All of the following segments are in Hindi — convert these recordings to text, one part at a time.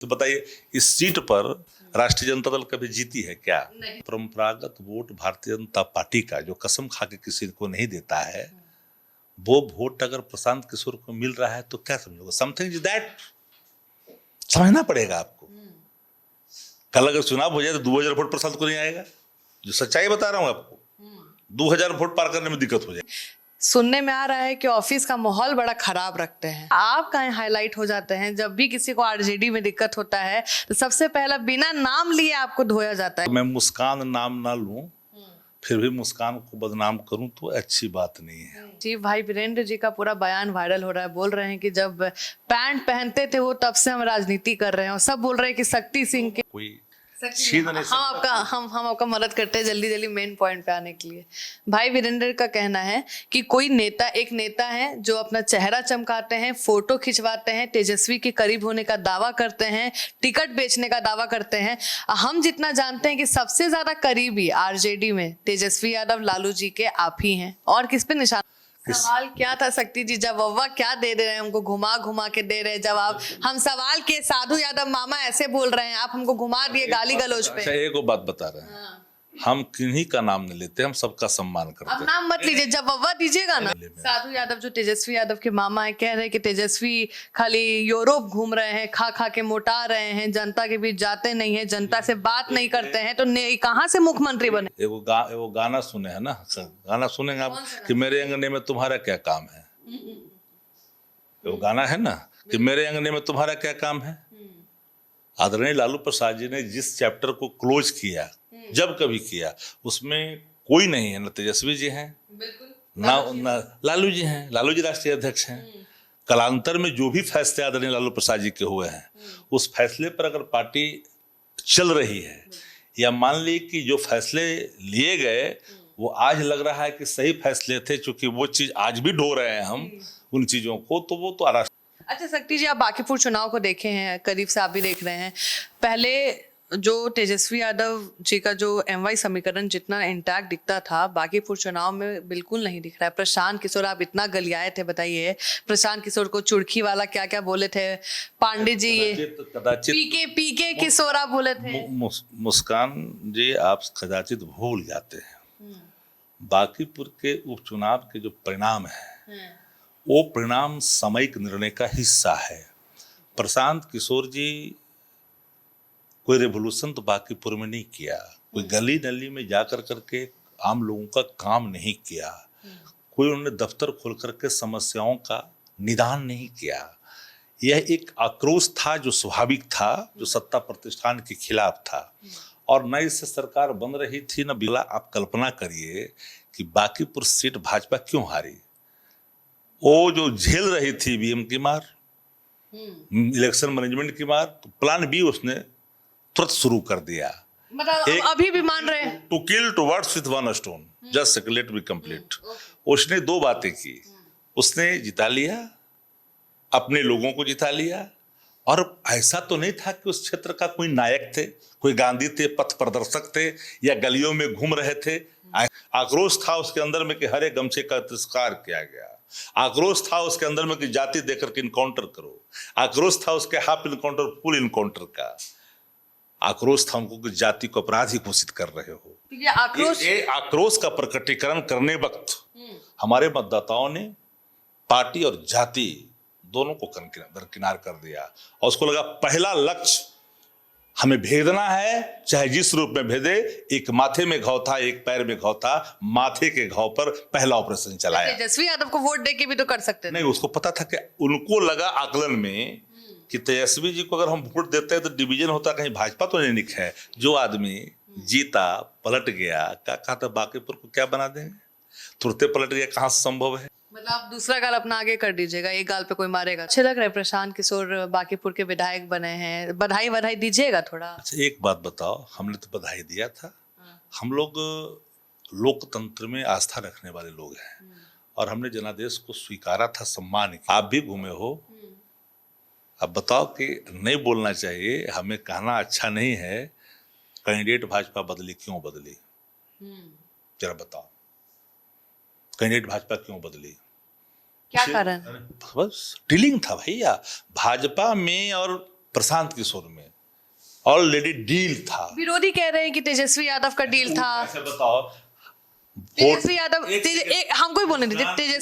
तो बताइए, इस सीट पर राष्ट्रीय जनता दल कभी जीती है क्या? परंपरागत वोट भारतीय जनता पार्टी का जो कसम खा के किसी को नहीं देता है, वो वोट अगर प्रशांत किशोर को मिल रहा है तो क्या समझोगे? समथिंग इज दैट, समझना पड़ेगा आपको। कल अगर चुनाव हो जाए तो 2000 वोट प्रशांत को नहीं आएगा, जो सच्चाई बता रहा हूं आपको। 2000 वोट पार करने में दिक्कत हो जाए। सुनने में आ रहा है कि ऑफिस का माहौल बड़ा खराब रखते हैं। आप कहीं हाईलाइट हो जाते हैं जब भी किसी को आरजेडी में दिक्कत होता है तो सबसे पहला बिना नाम लिए आपको धोया जाता है। मैं मुस्कान नाम ना लूं, फिर भी मुस्कान को बदनाम करूं तो अच्छी बात नहीं है। जी, भाई वीरेंद्र जी का पूरा बयान वायरल हो रहा है। बोल रहे हैं कि जब पैंट पहनते थे वो तब से हम राजनीति कर रहे हैं, और सब बोल रहे हैं कि शक्ति सिंह के कोई छीन नहीं सकता। हम आपका मदद करते हैं जल्दी जल्दी मेन पॉइंट पे आने के लिए। भाई वीरेंद्र का कहना है कि कोई नेता, एक नेता है जो अपना चेहरा चमकाते हैं, फोटो खिंचवाते हैं, तेजस्वी के करीब होने का दावा करते हैं, टिकट बेचने का दावा करते हैं। हम जितना जानते हैं कि सबसे ज्यादा करीबी आरजेडी में तेजस्वी यादव, लालू जी के आप ही हैं। और किस पे निशान? सवाल क्या था शक्ति जी, जब वव्वा क्या दे रहे हैं हमको, घुमा घुमा के दे रहे हैं जवाब। हम सवाल किए, साधु यादव मामा ऐसे बोल रहे हैं, आप हमको घुमा दिए गाली गलौज पे। अच्छा, एक बात बता रहे हैं। हाँ। हम किन्हीं का नाम नहीं लेते, हम सबका सम्मान करते हैं। अब नाम मत लीजिए, जब वव्वा दीजिएगा ना। साधु यादव जो तेजस्वी यादव के मामा है, कह रहे हैं कि तेजस्वी खाली यूरोप घूम रहे हैं, खा खा के मोटा रहे हैं, जनता के बीच जाते नहीं है, जनता से बात नहीं करते हैं, तो कहाँ से मुख्यमंत्री बने? एगो गाना सुने हैं ना, गाना सुनेंगे आप कि मेरे अंगने में तुम्हारा क्या काम है। वो गाना है ना कि मेरे अंगने में तुम्हारा क्या काम है। आदरणीय लालू प्रसाद जी ने जिस चैप्टर को क्लोज किया, जब कभी किया, उसमें कोई नहीं है। न तेजस्वी जी हैं, ना लालू जी हैं। लालू जी राष्ट्रीय अध्यक्ष हैं। कालांतर में जो भी फैसले आदरणीय लालू प्रसाद जी के हुए हैं, उस फैसले पर अगर पार्टी चल रही है, या मान ली कि जो फैसले लिए गए वो आज लग रहा है कि सही फैसले थे, क्योंकि वो चीज आज भी ढो रहे हैं हम उन चीजों को, तो वो तो अच्छा शक्ति जी, आप बांकीपुर चुनाव को देखे हैं, करीब से आप भी देख रहे हैं। पहले जो तेजस्वी यादव जी का जो एमवाई समीकरण जितना इंटैक्ट दिखता था, बांकीपुर चुनाव में बिल्कुल नहीं दिख रहा है। प्रशांत किशोर, आप इतना गलियाए थे, बताइए प्रशांत किशोर को चुड़की वाला क्या क्या बोले थे, पांडे जी कदाचित पीके किशोर आप बोले थे। मुस्कान जी, आप कदाचित भूल जाते हैं बांकीपुर के उपचुनाव के जो परिणाम है, वो परिणाम सामयिक निर्णय का हिस्सा है। प्रशांत किशोर जी कोई रेवोल्यूशन तो बांकीपुर में नहीं किया, कोई गली नली में जाकर करके आम लोगों का काम नहीं किया, कोई उन्होंने दफ्तर खोल करके समस्याओं का निदान नहीं किया। यह एक आक्रोश था जो स्वाभाविक था, जो सत्ता प्रतिष्ठान के खिलाफ था। और न इससे सरकार बन रही थी न बिगला। आप कल्पना करिए कि बांकीपुर सीट भाजपा क्यों हारी। वो जो झेल रही थी ईवीएम की मार, इलेक्शन मैनेजमेंट की मार, तो प्लान बी उसने तुरंत शुरू कर दिया। मतलब अभी भी मान रहे हैं, to kill two words with one stone, just let be complete. उसने दो बातें की, उसने जिता लिया, अपने लोगों को जिता लिया। और ऐसा तो नहीं था कि उस क्षेत्र का कोई नायक थे, कोई गांधी थे, पथ प्रदर्शक थे, या गलियों में घूम रहे थे। आक्रोश था उसके अंदर में कि हरे गमछे का तिरस्कार किया गया। आक्रोश था उसके अंदर में कि जाति देकर के इनकाउंटर करो। आक्रोश था उसके हाफ इनकाउंटर, फुल इनकाउंटर का। आक्रोश था उनको कि जाति को अपराधी घोषित कर रहे हो। ये आक्रोश का प्रकटीकरण करने वक्त हमारे मतदाताओं ने पार्टी और जाति दोनों को दरकिनार कर दिया, और उसको लगा पहला लक्ष्य हमें भेदना है, चाहे जिस रूप में भेदे। एक माथे में घाव था, एक पैर में घाव था, माथे के घाव पर पहला ऑपरेशन चलाया। तेजस्वी यादव को वोट दे के भी तो कर सकते थे। नहीं, उसको पता था कि उनको लगा आकलन में कि तेजस्वी जी को अगर हम वोट देते हैं तो डिवीजन होता, कहीं भाजपा तो नहीं निक है। जो आदमी जीता, पलट गया, क्या कहा था बांकीपुर को क्या बना देंगे, तुरंत पलट गया, कहाँ से संभव है। मतलब आप दूसरा गाल अपना आगे कर दीजिएगा, एक गाल पे कोई मारेगा। अच्छे लग रहे हैं प्रशांत किशोर बांकीपुर के विधायक बने हैं, बधाई दीजिएगा थोड़ा। अच्छा, एक बात बताओ, हमने तो बधाई दिया था। हम लोग लोकतंत्र में आस्था रखने वाले लोग हैं, और हमने जनादेश को स्वीकारा था, सम्मान किया। आप भी घूमे हो, अब बताओ कि नहीं बोलना चाहिए, हमें कहना अच्छा नहीं है, कैंडिडेट भाजपा बदली, क्यों बदली? जरा बताओ, कैंडिडेट भाजपा क्यों बदली? क्या कारण? बस डीलिंग था भैया भाजपा में और प्रशांत किशोर में ऑलरेडी डील था। विरोधी कह रहे हैं कि तेजस्वी यादव का डील था। ऐसे बताओ, तेजस्वी यादव हमको ही बोलने दीजिए।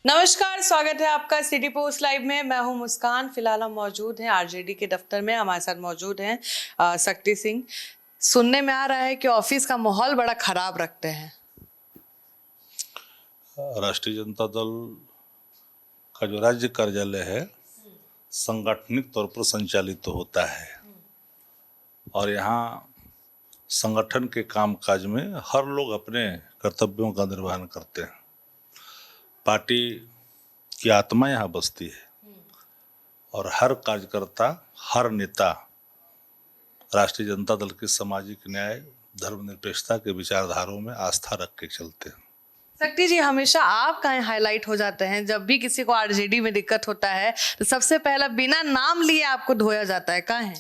नमस्कार, स्वागत है आपका सिटी पोस्ट लाइव में। मैं हूं मुस्कान। फिलहाल हम मौजूद हैं आरजेडी के दफ्तर में। हमारे साथ मौजूद हैं शक्ति सिंह। सुनने में आ रहा है कि ऑफिस का माहौल बड़ा खराब रखते हैं। राष्ट्रीय जनता दल का जो राज्य कार्यालय है संगठनिक तौर पर संचालित तो होता है और यहाँ संगठन के कामकाज में हर लोग अपने कर्तव्यों का निर्वहन करते हैं। पार्टी की आत्मा यहाँ बसती है और हर कार्यकर्ता, हर नेता राष्ट्रीय जनता दल के सामाजिक न्याय, धर्मनिरपेक्षता के विचारधाराओं में आस्था रख के चलते हैं। शक्ति जी, हमेशा आप कहाँ हाईलाइट हो जाते हैं। जब भी किसी को आरजेडी में दिक्कत होता है तो सबसे पहला बिना नाम लिए आपको धोया जाता है, कहाँ है?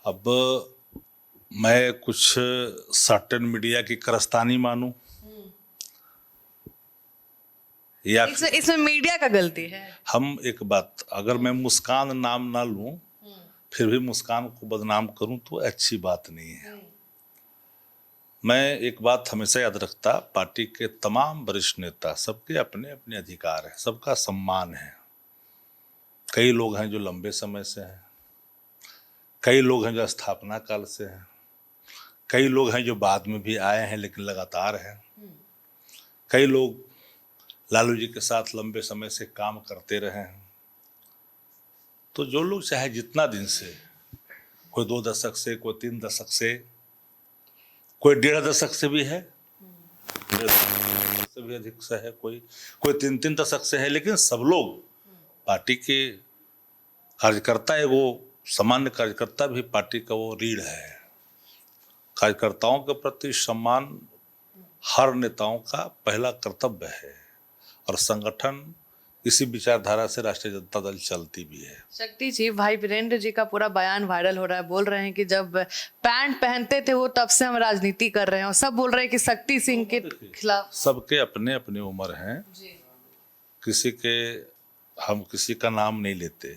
अब मैं कुछ सर्टेन मीडिया की कारस्तानी मानूं या इसमें मीडिया का गलती है। हम एक बात, अगर मैं मुस्कान नाम ना लूं फिर भी मुस्कान को बदनाम करूं तो अच्छी बात नहीं है। मैं एक बात हमेशा याद रखता, पार्टी के तमाम वरिष्ठ नेता, सबके अपने अपने अधिकार हैं, सबका सम्मान है। कई लोग हैं जो लंबे समय से हैं, कई लोग हैं जो स्थापना काल से हैं, कई लोग हैं जो बाद में भी आए हैं लेकिन लगातार हैं, कई लोग लालू जी के साथ लंबे समय से काम करते रहे हैं। तो जो लोग चाहे जितना दिन से, कोई 2 दशक से, कोई 3 दशक से, कोई 1.5 दशक से भी है, 1.5 दशक से भी अधिक से है, कोई 3 दशक से है, लेकिन सब लोग पार्टी के कार्यकर्ता है। वो सामान्य कार्यकर्ता भी पार्टी का वो रीढ़ है। कार्यकर्ताओं के प्रति सम्मान हर नेताओं का पहला कर्तव्य है और संगठन इसी विचारधारा से राष्ट्रीय जनता दल चलती भी है। शक्ति जी, भाई वीरेंद्र जी का पूरा बयान वायरल हो रहा है। बोल रहे हैं कि जब पैंट पहनते थे वो तब से हम राजनीति कर रहे हैं और सब बोल रहे हैं कि शक्ति सिंह के खिलाफ। सबके अपने अपने उम्र हैं, हम किसी का नाम नहीं लेते।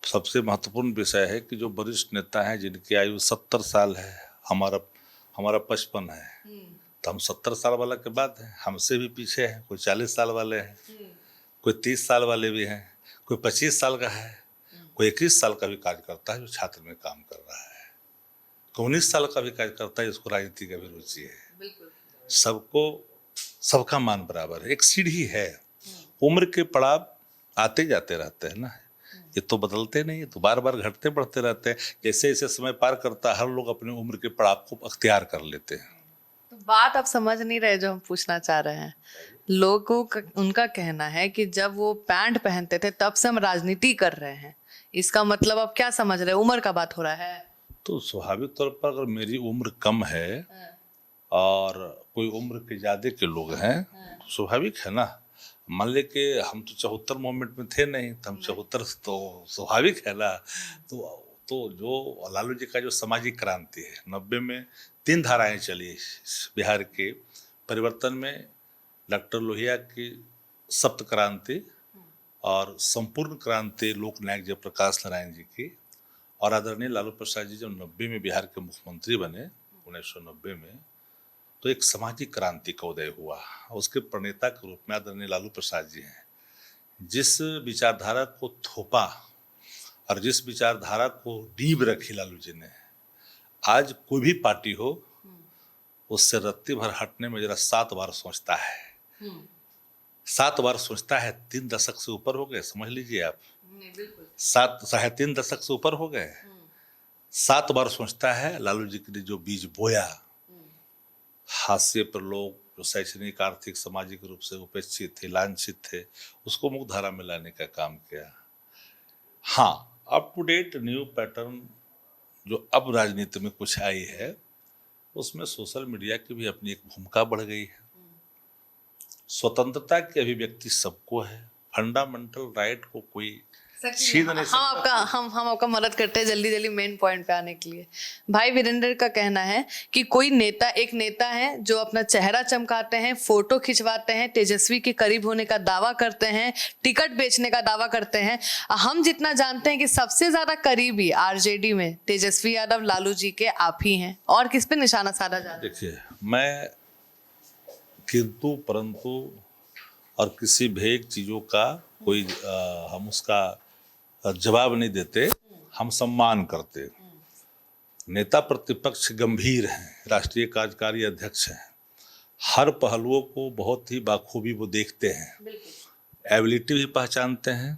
सबसे महत्वपूर्ण विषय है कि जो वरिष्ठ नेता हैं जिनकी आयु 70 साल है, हमारा 55 है, तो हम 70 साल वाला के बाद हैं। हमसे भी पीछे हैं, कोई 40 साल वाले हैं, कोई 30 साल वाले भी हैं, कोई 25 साल का है, कोई 21 साल का भी कार्यकर्ता है जो छात्र में काम कर रहा है, कोई 19 साल का भी कार्यकर्ता है जिसको राजनीति का भी रुचि है। सबका मान बराबर है। एक सीढ़ी है, उम्र के पड़ाव आते जाते रहते हैं ना, ये तो बदलते नहीं, ये तो बार बार घटते बढ़ते रहते हैं। जैसे जैसे समय पार करता है हर लोग अपने उम्र के पड़ाव को अख्तियार कर लेते हैं। तो बात आप समझ नहीं रहे जो हम पूछना चाह रहे हैं। लोगों का उनका कहना है कि जब वो पैंट पहनते थे तब से हम राजनीति कर रहे हैं। इसका मतलब आप क्या समझ रहे हैं? उम्र का बात हो रहा है? तो स्वाभाविक तौर पर अगर मेरी उम्र कम है और कोई उम्र के ज्यादा के लोग हैं, स्वाभाविक है ना। मान ले कि हम तो 74 मूवमेंट में थे नहीं, तो हम 74 तो स्वाभाविक है ना। तो जो लालू जी का जो सामाजिक क्रांति है, 90 में 3 धाराएं चली बिहार के परिवर्तन में, डॉक्टर लोहिया की सप्त क्रांति और संपूर्ण क्रांति लोकनायक जयप्रकाश नारायण जी की, और आदरणीय लालू प्रसाद जी जब 90 में बिहार के मुख्यमंत्री बने 1990 में, तो एक सामाजिक क्रांति का उदय हुआ। उसके प्रणेता के रूप में आदरणीय लालू प्रसाद जी हैं। जिस विचारधारा को थोपा और जिस विचारधारा को नींव रखी लालू जी ने, आज कोई भी पार्टी हो उससे रत्ती भर हटने में जरा 7 बार सोचता है। 7 बार सोचता है। 3 दशक से ऊपर हो गए, समझ लीजिए आप। 3.5 दशक से ऊपर हो गए। 7 बार सोचता है। लालू जी ने जो बीज बोया, हाशिए पर लोग जो शैक्षणिक, आर्थिक, सामाजिक रूप से उपेक्षित थे, लांछित थे, उसको मुख्य धारा में लाने का काम किया। हाँ, up to date new pattern जो अब राजनीति में कुछ आई है, उसमें सोशल मीडिया की भी अपनी एक भूमिका बढ़ गई है। स्वतंत्रता की अभिव्यक्ति सबको है, फंडामेंटल राइट को कोई सच्ची छीन में, नहीं हम आपका मदद करते हैं जल्दी जल्दी मेन पॉइंट पे आने के लिए। भाई वीरेंद्र का कहना है कि कोई नेता एक नेता है जो अपना चेहरा चमकाते हैं, फोटो खिंचवाते हैं, तेजस्वी के करीब होने का दावा करते हैं, टिकट बेचने का दावा करते हैं। हम जितना जानते हैं कि सबसे ज्यादा करीबी आरजेडी में तेजस्वी यादव लालू जी के आप ही हैं, और किस पे निशाना साधा जा रहा है? देखिए, मैं किंतु परंतु और किसी भेग चीजों का कोई हम उसका जवाब नहीं देते, हम सम्मान करते। नेता प्रतिपक्ष गंभीर हैं, राष्ट्रीय कार्यकारी अध्यक्ष हैं, हर पहलुओं को बहुत ही बाखूबी वो देखते हैं, एबिलिटी भी पहचानते हैं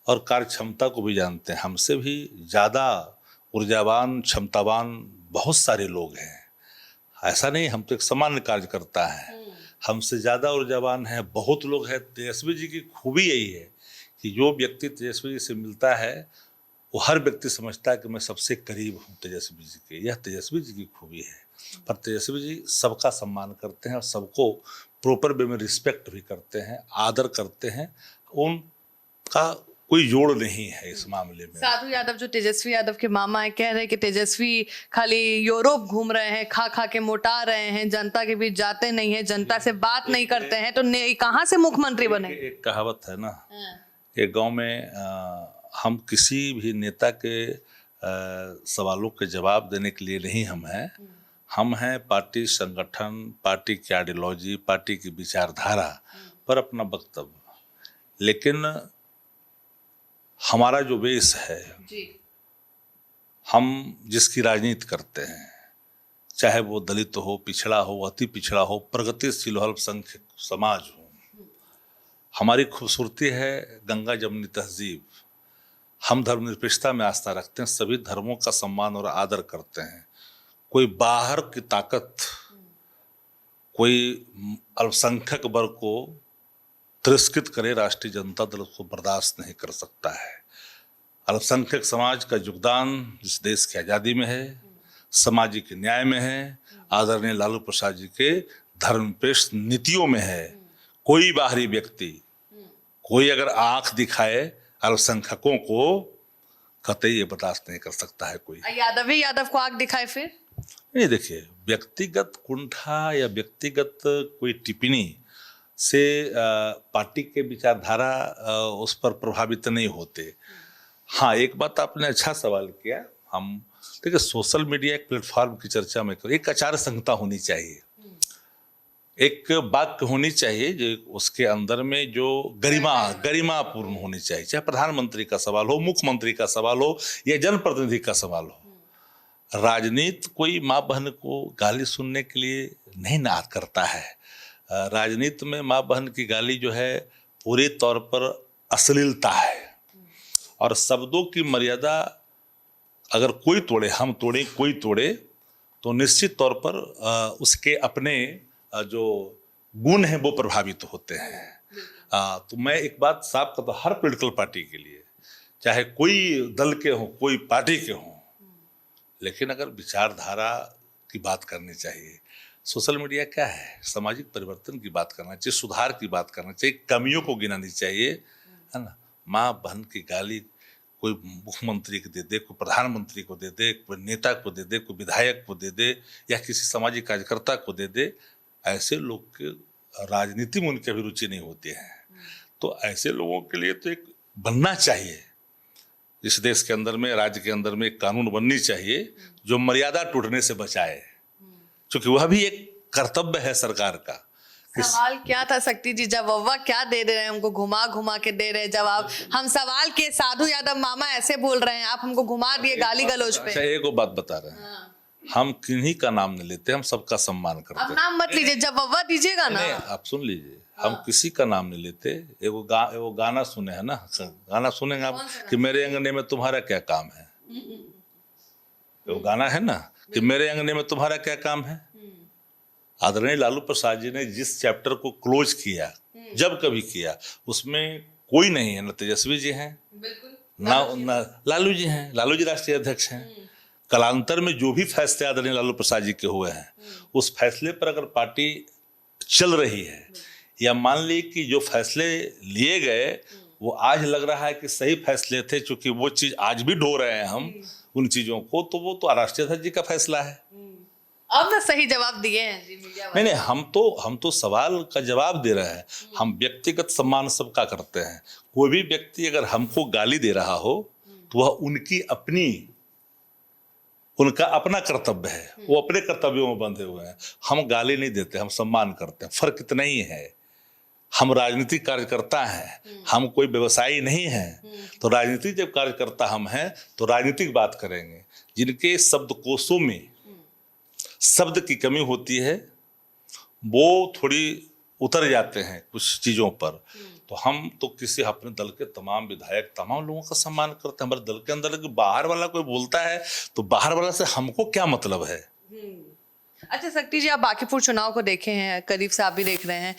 और कार्य क्षमता को भी जानते हैं। हमसे भी ज़्यादा ऊर्जावान क्षमतावान बहुत सारे लोग हैं, ऐसा नहीं, हम तो एक सामान्य कार्यकर्ता है, हमसे ज़्यादा ऊर्जावान है बहुत लोग हैं। तेजस्वी जी की खूबी यही है कि जो व्यक्ति तेजस्वी जी से मिलता है वो हर व्यक्ति समझता है कि मैं सबसे करीब हूँ तेजस्वी जी के। यह तेजस्वी जी की खूबी है। पर तेजस्वी जी सबका सम्मान करते हैं और सबको प्रॉपर वे में रिस्पेक्ट भी करते हैं, आदर करते हैं। उनका कोई जोड़ नहीं है इस मामले में। साधु यादव जो तेजस्वी यादव के मामा है, कह रहे हैं कि तेजस्वी खाली यूरोप घूम रहे हैं, खा खा के मोटा रहे हैं, जनता के बीच जाते नहीं है, जनता से बात नहीं करते हैं, तो कहाँ से मुख्यमंत्री बने? एक कहावत है ना, एक गांव में हम किसी भी नेता के सवालों के जवाब देने के लिए नहीं हम हैं पार्टी संगठन, पार्टी की आइडियोलॉजी, पार्टी की विचारधारा पर अपना वक्तव्य। लेकिन हमारा जो बेस है जी, हम जिसकी राजनीति करते हैं, चाहे वो दलित हो, पिछड़ा हो, अति पिछड़ा हो, प्रगतिशील हो, अल्पसंख्यक समाज हो, हमारी खूबसूरती है गंगा जमुनी तहजीब। हम धर्मनिरपेक्षता में आस्था रखते हैं, सभी धर्मों का सम्मान और आदर करते हैं। कोई बाहर की ताकत कोई अल्पसंख्यक वर्ग को तिरस्कृत करे, राष्ट्रीय जनता दल उसको बर्दाश्त नहीं कर सकता है। अल्पसंख्यक समाज का योगदान इस देश की आज़ादी में है, सामाजिक न्याय में है, आदरणीय लालू प्रसाद जी के धर्मनिरपेक्ष नीतियों में है। कोई बाहरी व्यक्ति कोई अगर आंख दिखाए अल्पसंख्यकों को, कतई ये बर्दाश्त नहीं कर सकता है कोई। यादव ही यादव को आंख दिखाए फिर नहीं। देखिए, व्यक्तिगत कुंठा या व्यक्तिगत कोई टिप्पणी से पार्टी के विचारधारा उस पर प्रभावित नहीं होते। हाँ, एक बात आपने अच्छा सवाल किया। हम देखिए, सोशल मीडिया एक प्लेटफॉर्म की चर्चा में एक आचार संहिता होनी चाहिए, एक वाक्य होनी चाहिए जो उसके अंदर में जो गरिमापूर्ण होनी चाहिए। चाहे प्रधानमंत्री का सवाल हो, मुख्यमंत्री का सवाल हो या जनप्रतिनिधि का सवाल हो। राजनीति कोई माँ बहन को गाली सुनने के लिए नहीं ना करता है। राजनीति में माँ बहन की गाली जो है पूरे तौर पर अश्लीलता है, और शब्दों की मर्यादा अगर कोई तोड़े, हम तोड़े, कोई तोड़े, तो निश्चित तौर पर उसके अपने जो गुण हैं वो प्रभावित होते हैं। तो मैं एक बात साफ करता हूँ, हर पॉलिटिकल पार्टी के लिए, चाहे कोई दल के हों, कोई पार्टी के हों, लेकिन अगर विचारधारा की बात करनी चाहिए। सोशल मीडिया क्या है? सामाजिक परिवर्तन की बात करना चाहिए, सुधार की बात करना चाहिए, कमियों को गिनानी चाहिए, है ना। माँ बहन की गाली कोई मुख्यमंत्री को दे दे, कोई प्रधानमंत्री को दे दे, कोई नेता को दे दे, कोई विधायक को दे दे, या किसी सामाजिक कार्यकर्ता को दे दे, ऐसे लोग के राजनीति में उनकी अभिरुचि नहीं होती है। तो ऐसे लोगों के लिए तो एक बनना चाहिए, इस देश के अंदर में, राज्य के अंदर में एक कानून बननी चाहिए जो मर्यादा टूटने से बचाए, क्योंकि वह भी एक कर्तव्य है सरकार का। सवाल क्या था शक्ति जी, जब वव्वा क्या दे रहे हैं हमको, घुमा घुमा के दे रहे हैं जवाब। हम सवाल के साधु यादव मामा ऐसे बोल रहे हैं, आप हमको घुमा दिए गाली गलौज पे। अच्छा, एक बात बता रहे हैं, हम किन्हीं का नाम नहीं लेते, हम सबका सम्मान करते हैं। अब नाम मत लीजिए, जब वव्वा दीजिएगा ना। आप सुन लीजिए, हम किसी का नाम नहीं लेते। वो गाना सुने हैं ना, गाना सुनेंगे आप कि मेरे अंगने में तुम्हारा क्या काम है। वो गाना है ना कि मेरे अंगने में तुम्हारा क्या काम है। आदरणीय लालू प्रसाद जी ने जिस चैप्टर को क्लोज किया, जब कभी किया, उसमें कोई नहीं है, न तेजस्वी जी हैं, ना लालू जी हैं। लालू जी राष्ट्रीय अध्यक्ष हैं। कालांतर में जो भी फैसले आदरणीय लालू प्रसाद जी के हुए हैं, उस फैसले पर अगर पार्टी चल रही है या मान ली कि जो फैसले लिए गए वो आज लग रहा है कि सही फैसले थे, क्योंकि वो चीज आज भी ढो रहे हैं हम उन चीजों को, तो वो तो राष्ट्रीय अध्यक्ष जी का फैसला है। अब ना सही जवाब दिए हैं जी मीडिया वाले। नहीं, हम तो सवाल का जवाब दे रहे हैं। हम व्यक्तिगत सम्मान सबका करते हैं। कोई भी व्यक्ति अगर हमको गाली दे रहा हो तो वह उनका अपना कर्तव्य है, वो अपने कर्तव्यों में बंधे हुए हैं। हम गाली नहीं देते, हम सम्मान करते हैं। फर्क इतना ही है। हम राजनीतिक कार्यकर्ता हैं, हम कोई व्यवसायी नहीं हैं। तो राजनीतिक जब कार्यकर्ता हम हैं तो राजनीतिक बात करेंगे। जिनके शब्दकोशों में शब्द की कमी होती है वो थोड़ी उतर जाते हैं कुछ चीजों पर। तो हम तो किसी अपने दल के तमाम विधायक, तमाम लोगों का सम्मान करते हैं। हमारे दल के अंदर बाहर वाला कोई बोलता है तो बाहर वाला से हमको क्या मतलब है। अच्छा शक्ति जी, आप बांकीपुर चुनाव को देखे हैं, करीब से आप भी देख रहे हैं।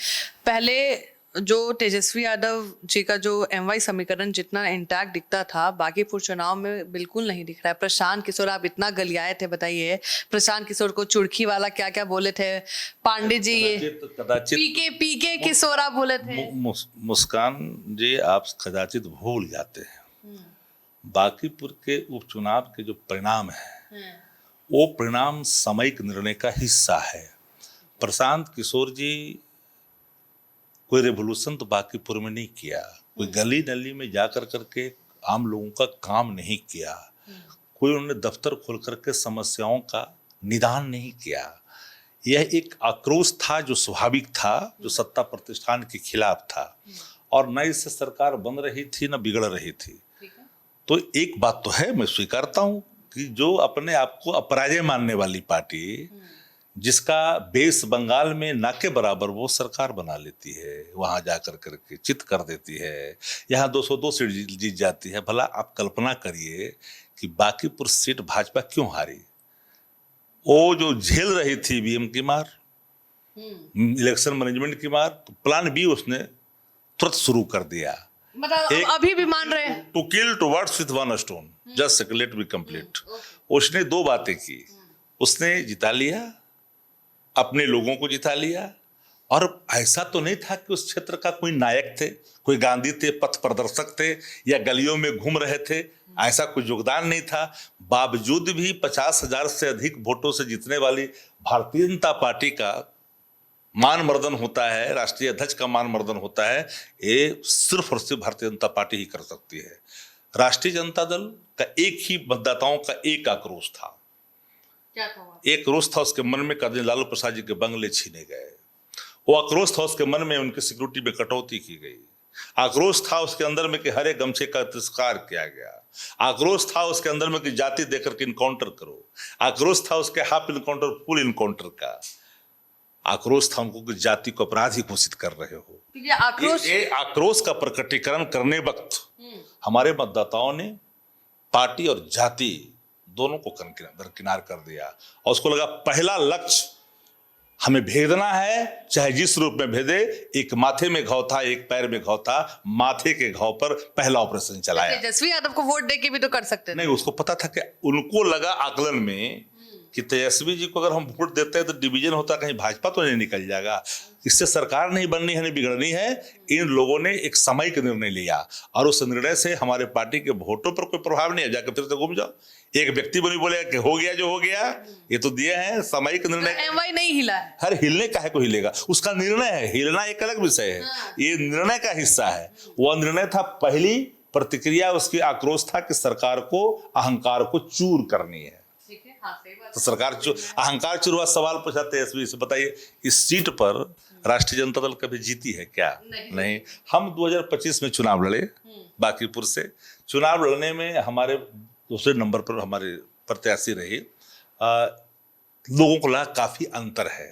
पहले जो तेजस्वी यादव जी का जो एमवाई समीकरण जितना इंटैक्ट दिखता था, बांकीपुर चुनाव में बिल्कुल नहीं दिख रहा है। प्रशांत किशोर, आप इतना गलियाए थे, बताइए प्रशांत किशोर को चुड़की वाला क्या क्या बोले थे। पांडे जी ये पीके किशोर आप बोले थे। मुस्कान जी, आप कदाचित भूल जाते हैं बांकीपुर के उपचुनाव के जो परिणाम है वो परिणाम सामयिक निर्णय का हिस्सा है। प्रशांत किशोर जी कोई रेवोल्यूशन तो बांकीपुर में नहीं किया, कोई गली नली में जाकर करके आम लोगों का काम नहीं किया, कोई उन्होंने दफ्तर खोल करके समस्याओं का निदान नहीं किया। यह एक आक्रोश था जो स्वाभाविक था, जो सत्ता प्रतिष्ठान के खिलाफ था, और न इससे सरकार बन रही थी न बिगड़ रही थी। तो एक बात तो है, मैं स्वीकारता हूं कि जो अपने आप को अपराजय मानने वाली पार्टी, जिसका बेस बंगाल में ना के बराबर वो सरकार बना लेती है, वहां जाकर करके चित कर देती है, यहाँ 202 सीट जीत जाती है। भला आप कल्पना करिए कि बांकीपुर सीट भाजपा क्यों हारी। वो जो झेल रही थी ईवीएम की मार, इलेक्शन मैनेजमेंट की मार, तो प्लान बी उसने तुरंत शुरू कर दिया। मतलब अभी भी मान रहे हैं to kill two words with one stone, just let be complete. उसने दो बातें की, उसने जिता लिया, अपने लोगों को जिता लिया, और ऐसा तो नहीं था कि उस क्षेत्र का कोई नायक थे, कोई गांधी थे, पथ प्रदर्शक थे, या गलियों में घूम रहे थे, ऐसा कोई योगदान नहीं था। बावजूद भी 50,000 से अधिक वोटों से जीतने वाली भारतीय जनता पार्टी का मान मर्दन होता है, राष्ट्रीय अध्यक्ष का मान मर्दन होता है, ये सिर्फ और सिर्फ भारतीय जनता पार्टी ही कर सकती है। राष्ट्रीय जनता दल का एक ही मतदाताओं का एक आक्रोश था। क्या था? एक रोष था उसके मन में, कर्नल लालू प्रसाद जी के बंगले छीने गए। वो आक्रोश था उसके मन में, उनकी सिक्योरिटी में कटौती की गई। आक्रोश था उसके अंदर में कि हरे गमछे का तिरस्कार किया गया। आक्रोश था उसके अंदर में कि जाति देकर के इनकाउंटर करो। आक्रोश था उसके हाफ इनकाउंटर फुल इनकाउंटर का। आक्रोश था उनको कि जाति को अपराधी घोषित कर रहे हो। ये आक्रोश का प्रकटीकरण करने वक्त हमारे मतदाताओं ने पार्टी और जाति दोनों को दरकिनार कर दिया, और उसको लगा पहला लक्ष्य हमें भेदना है, चाहे जिस रूप में भेदे। एक माथे में घाव था, एक पैर में घाव था, माथे के घाव पर पहला ऑपरेशन चलाया। तेजस्वी यादव को वोट देके भी तो कर सकते थे। नहीं, उसको पता था कि उनको लगा आकलन में कि तेजस्वी जी को अगर हम वोट देते हैं तो डिवीजन होता, कहीं भाजपा तो नहीं निकल जाएगा, इससे सरकार नहीं बननी है, नहीं बिगड़नी है। इन लोगों ने एक सामयिक निर्णय लिया, और उस निर्णय से हमारे पार्टी के वोटों पर कोई प्रभाव नहीं है। जाकर फिर से घूम जाओ, एक व्यक्ति भी नहीं बोलेगा कि हो गया जो हो गया, ये तो दिए हैं सामयिक निर्णय। एमवाई नहीं हिला है। हर हिलने काहे को हिलेगा, उसका निर्णय है, हिलना एक अलग विषय है। ये निर्णय का हिस्सा है। वह निर्णय था, पहली प्रतिक्रिया उसकी आक्रोश था कि सरकार को अहंकार को चूर करनी है। तो सरकार अहंकार चूर हुआ। सवाल पूछा तेजस्वी से, बताइए इस सीट पर राष्ट्रीय जनता दल कभी जीती है क्या? नहीं। हम 2025 में चुनाव लड़े, बांकीपुर से चुनाव लड़ने में हमारे दूसरे नंबर पर हमारे प्रत्याशी रहे। लोगों को लगा काफी अंतर है।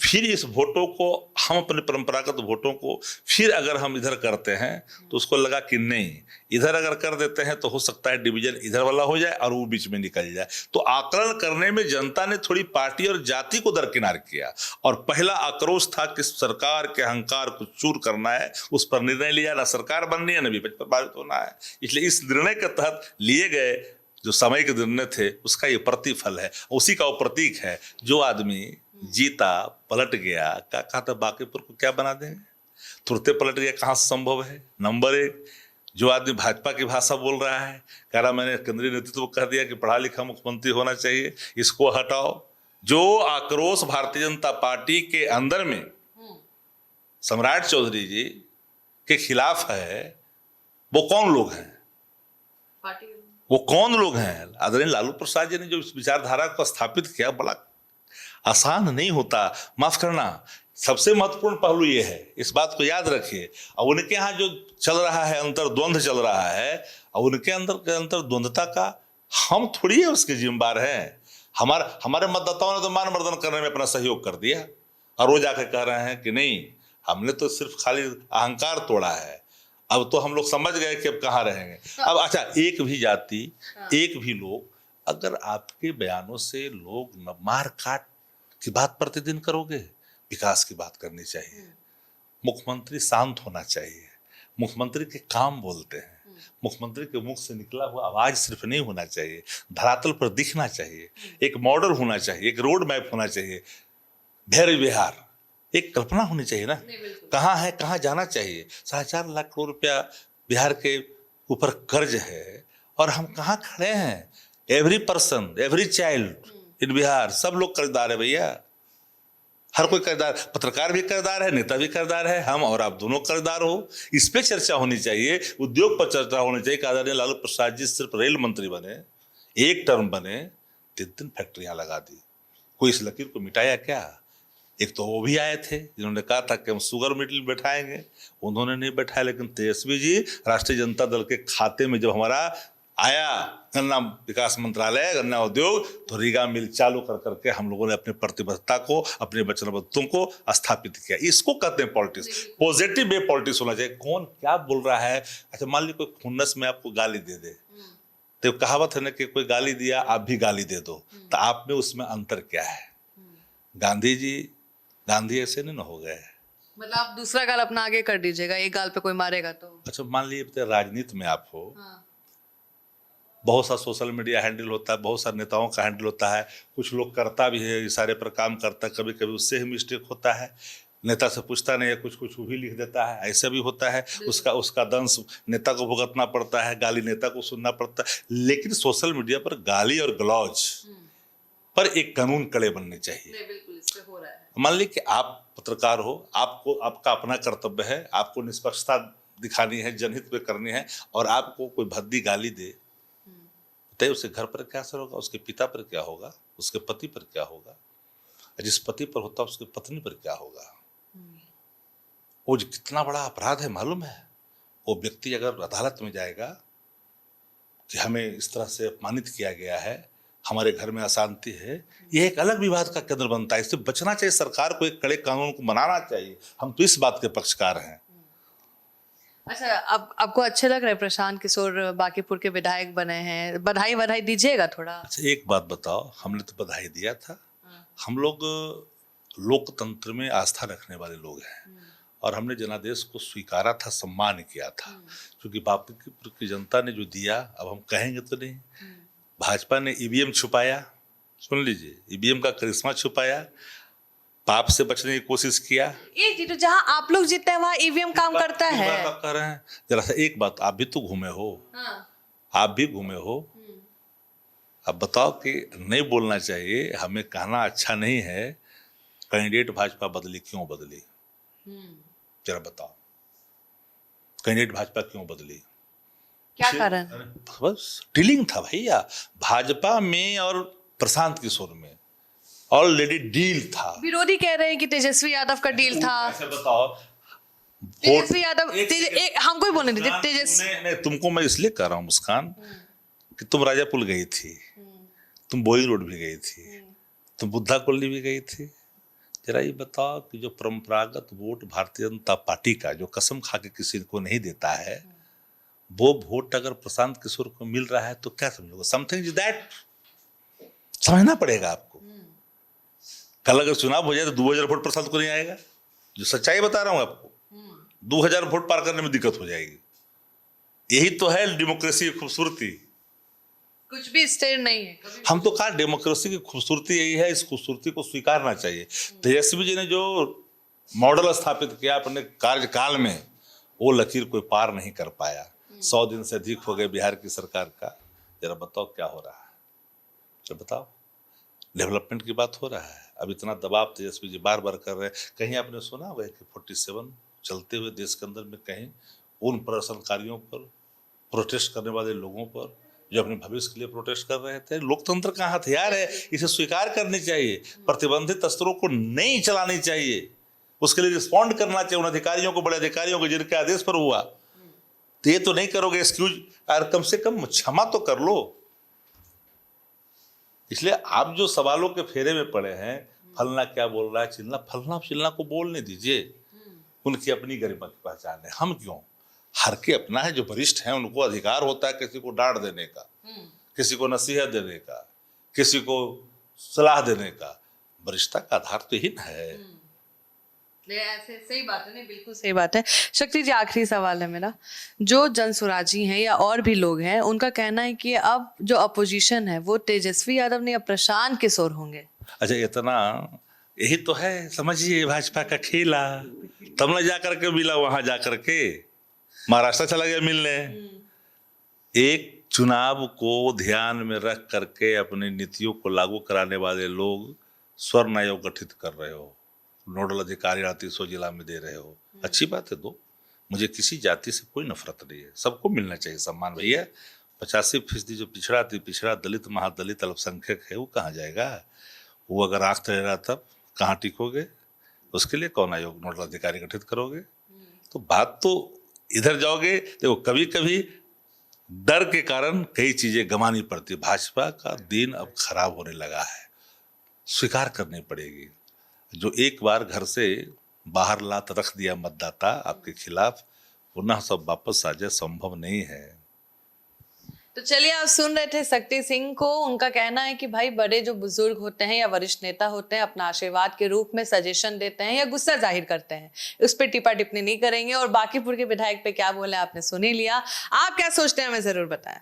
फिर इस वोटों को, हम अपने परंपरागत वोटों को फिर अगर हम इधर करते हैं तो उसको लगा कि नहीं, इधर अगर कर देते हैं तो हो सकता है डिवीजन इधर वाला हो जाए और वो बीच में निकल जाए। तो आकलन करने में जनता ने थोड़ी पार्टी और जाति को दरकिनार किया, और पहला आक्रोश था कि सरकार के अहंकार को चूर करना है। उस पर निर्णय लिया, ना सरकार बननी है, ना विपक्ष प्रभावित होना है। इसलिए इस निर्णय के तहत लिए गए जो सामयिक निर्णय थे, उसका ये प्रतिफल है, उसी का वो प्रतीक है। जो आदमी जीता, पलट गया, क्या कहा था, बांकीपुर को क्या बना देंगे, तुरते पलट गया, कहाँ से संभव है। नंबर एक, जो आदमी भाजपा की भाषा बोल रहा है, कह रहा मैंने केंद्रीय नेतृत्व को कह दिया कि पढ़ा लिखा मुख्यमंत्री होना चाहिए, इसको हटाओ। जो आक्रोश भारतीय जनता पार्टी के अंदर में सम्राट चौधरी जी के खिलाफ है, वो कौन लोग हैं? वो कौन लोग हैं? आदरणीय लालू प्रसाद जी ने जो इस विचारधारा को स्थापित किया, बड़ा आसान नहीं होता। माफ करना, सबसे महत्वपूर्ण पहलू ये है, इस बात को याद रखिए। और उनके यहाँ जो चल रहा है, अंतर्द्वंद चल रहा है, और उनके अंदर के अंतर्द्वंदता का हम थोड़ी है उसके जिम्मेदार हैं। हमारे मतदाताओं ने तो मान मर्दन करने में अपना सहयोग कर दिया, और वो जाकर कह रहे हैं कि नहीं, हमने तो सिर्फ खाली अहंकार तोड़ा है। अब तो हम लोग समझ गए कि अब कहाँ रहेंगे। अब अच्छा, एक भी जाति, एक भी लोग, अगर आपके बयानों से लोग मार काट की बात प्रतिदिन करोगे, विकास की बात करनी चाहिए। मुख्यमंत्री शांत होना चाहिए। मुख्यमंत्री के काम बोलते हैं, मुख्यमंत्री के मुख से निकला हुआ आवाज सिर्फ नहीं होना चाहिए, धरातल पर दिखना चाहिए। एक मॉडल होना चाहिए, एक रोड मैप होना चाहिए, धैर्य विहार, एक कल्पना होनी चाहिए ना, कहाँ है, कहाँ जाना चाहिए। 4.5 लाख करोड़ रुपया बिहार के ऊपर कर्ज है, और हम कहाँ खड़े हैं। Every person, every child in Bihar, सब लोग कर्जदार है भैया। हर कोई कर्जदार, पत्रकार भी कर्जदार है, नेता भी कर्जदार है, हम और आप दोनों कर्जदार हो। इस पे चर्चा होनी चाहिए, उद्योग पर चर्चा होनी चाहिए। आदरणीय लालू प्रसाद जी सिर्फ रेल मंत्री बने, एक टर्म बने, 3 फैक्ट्रियां लगा दी। कोई इस लकीर को मिटाया क्या? एक तो वो भी आए थे जिन्होंने कहा था कि हम शुगर मिल बैठाएंगे, उन्होंने नहीं बैठाया। लेकिन तेजस्वी जी राष्ट्रीय जनता दल के खाते में जब हमारा आया गन्ना विकास मंत्रालय, गन्ना उद्योग, तो रीगा मिल चालू कर करके हम लोगों ने अपनी प्रतिबद्धता को, अपने वचनबद्धता को स्थापित किया। इसको कहते हैं पॉलिटिक्स। पॉजिटिव वे पॉलिटिक्स होना चाहिए। कौन क्या बोल रहा है? अच्छा, मान लीजिए कोई खुन्नस में आपको गाली दे दे, तो कहावत है ना कि कोई गाली दिया आप भी गाली दे दो, तो आप में उसमें अंतर क्या है? गांधी ऐसे नहीं ना हो गए। मतलब आप दूसरा गाल अपना आगे कर दीजिएगा, एक गाल पे कोई मारेगा तो। अच्छा, मान लीजिए राजनीति में आप हो, बहुत सा सोशल मीडिया हैंडल होता है, बहुत सारे नेताओं का हैंडल होता है, कुछ लोग करता भी है, इशारे पर काम करता है, कभी कभी उससे ही मिस्टेक होता है, नेता से पूछता नहीं है, कुछ कुछ वो भी लिख देता है, ऐसा भी होता है। उसका दंश नेता को भुगतना पड़ता है, गाली नेता को सुनना पड़ता है। लेकिन सोशल मीडिया पर गाली और गलौज पर एक कानून कड़े बनने चाहिए। मान लीजिए कि आप पत्रकार हो, आपको आपका अपना कर्तव्य है, आपको निष्पक्षता दिखानी है, जनहित पे करनी है, और आपको कोई भद्दी गाली दे, तो उसके घर पर क्या असर होगा, उसके पिता पर क्या होगा, उसके पति पर क्या होगा, जिस पति पर होता है उसकी पत्नी पर क्या होगा। वो जो कितना बड़ा अपराध है मालूम है। वो व्यक्ति अगर अदालत में जाएगा कि हमें इस तरह से अपमानित किया गया है, हमारे घर में अशांति है, ये एक अलग विवाद का केंद्र बनता है। इससे बचना चाहिए। सरकार को एक कड़े कानून को बनाना चाहिए। हम तो इस बात के पक्षकार हैं। अच्छा, अब आपको अच्छे लग रहे हैं प्रशांत किशोर बांकीपुर के विधायक बने हैं, बधाई दीजिएगा थोड़ा। अच्छा, एक बात बताओ, हमने तो बधाई दिया था। हम लोग लोकतंत्र में आस्था रखने वाले लोग हैं, और हमने जनादेश को स्वीकारा था, सम्मान किया था, क्योंकि बांकीपुर की जनता ने जो दिया, अब हम कहेंगे तो नहीं। भाजपा ने ईवीएम छुपाया, सुन लीजिए, ईवीएम का करिश्मा छुपाया, पाप से बचने की कोशिश किया। एक जी, तो जहां आप लोग जीते हैं वहां ईवीएम काम करता है। आप कह रहे हैं, जरा सा एक बात, आप भी तो घूमे हो, आप भी घूमे हो। अब बताओ कि नहीं बोलना चाहिए, हमें कहना अच्छा नहीं है, कैंडिडेट भाजपा बदली, क्यों बदली? जरा बताओ, कैंडिडेट भाजपा क्यों बदली? क्या कारण? बस डीलिंग था भैया, भाजपा में और प्रशांत किशोर में ऑलरेडी डील था। विरोधी कह रहे हैं कि तेजस्वी यादव का डील था। ऐसे बताओ, तेजस्वी यादव हमको ही बोलने दीजिए। नहीं, तुमको मैं इसलिए कह रहा हूँ मुस्कान, कि तुम राजापुर गई थी, तुम बोई रोड भी गई थी, तुम बुद्धा कॉलोनी भी गई थी। जरा ये बताओ कि जो परंपरागत वोट भारतीय जनता पार्टी का, जो कसम खा के किसी को नहीं देता है, वो वोट अगर प्रशांत किशोर को मिल रहा है तो क्या समझोगे? समथिंग इज दैट, समझना पड़ेगा आपको। कल अगर चुनाव हो जाए तो 2000 वोट प्रशांत को नहीं आएगा, जो सच्चाई बता रहा हूं आपको। 2000 वोट पार करने में दिक्कत हो जाएगी। यही तो है डेमोक्रेसी की खूबसूरती। कुछ भी स्टेट नहीं है। हम तो कहा डेमोक्रेसी की खूबसूरती यही है, इस खूबसूरती को स्वीकारना चाहिए। तेजस्वी जी ने जो मॉडल स्थापित किया अपने कार्यकाल में, वो लकीर कोई पार नहीं कर पाया। 100 दिन से अधिक हो गए बिहार की सरकार का। जरा बताओ क्या हो रहा है, जरा बताओ। डेवलपमेंट की बात हो रहा है, अब इतना दबाव तेजस्वी जी बार बार कर रहे हैं। कहीं आपने सुना हुआ है कि 47 चलते हुए देश के अंदर में कहीं उन प्रदर्शनकारियों पर, प्रोटेस्ट करने वाले लोगों पर, जो अपने भविष्य के लिए प्रोटेस्ट कर रहे थे? लोकतंत्र का हथियार है, इसे स्वीकार करनी चाहिए। प्रतिबंधित अस्त्रों को नहीं चलानी चाहिए, उसके लिए रिस्पॉन्ड करना चाहिए उन अधिकारियों को, बड़े अधिकारियों को जिनके आदेश पर हुआ। तो ये तो नहीं करोगे, एक्सक्यूज, और कम से कम क्षमा तो कर लो। इसलिए आप जो सवालों के फेरे में पड़े हैं, फलना क्या बोल रहा है, चिल्ला, फलना चिल्ला को बोलने दीजिए। उनकी अपनी गरिमा की पहचान है, हम क्यों? हर के अपना है, जो वरिष्ठ हैं उनको अधिकार होता है किसी को डांट देने का, किसी को नसीहत देने का, किसी को सलाह देने का। वरिष्ठता का आधार तो यही है। ऐसे सही बात है, नहीं बिल्कुल सही बात है। शक्ति जी, आखिरी सवाल है मेरा। जो जनसुराजी हैं या और भी लोग हैं, उनका कहना है कि अब जो अपोजिशन है वो तेजस्वी यादव नहीं, अब प्रशांत किशोर होंगे। अच्छा, इतना यही तो है, समझिए भाजपा का खेला। तब न जाकर के मिला, वहां जाकर के महाराष्ट्र चला गया मिलने। एक चुनाव को ध्यान में रख करके अपनी नीतियों को लागू कराने वाले लोग स्वर्ण आयोग गठित कर रहे हो, नोडल अधिकारी 38 जिला में दे रहे हो। अच्छी बात है, दो। मुझे किसी जाति से कोई नफरत नहीं है, सबको मिलना चाहिए सम्मान। भैया 85% जो पिछड़ा दलित, महादलित, अल्पसंख्यक है, वो कहाँ जाएगा? वो अगर आंख तले रहा तब कहाँ टिकोगे? उसके लिए कौन आयोग, नोडल अधिकारी गठित करोगे? तो बात तो इधर जाओगे। देखो, कभी कभी डर के कारण कई चीजें गंवानी पड़ती। भाजपा का दिन अब खराब होने लगा है, स्वीकार करनी पड़ेगी। जो एक बार घर से बाहर लात रख दिया मतदाता आपके खिलाफ, पुनः सब वापस आ जाए संभव नहीं है। तो चलिए, आप सुन रहे थे शक्ति सिंह को। उनका कहना है कि भाई, बड़े जो बुजुर्ग होते हैं या वरिष्ठ नेता होते हैं, अपना आशीर्वाद के रूप में सजेशन देते हैं या गुस्सा जाहिर करते हैं, उस पर टिप्पा टिप्पणी नहीं करेंगे। और बांकीपुर के विधायक पे क्या बोले आपने सुन ही लिया। आप क्या सोचते हैं, हमें जरूर बताएं।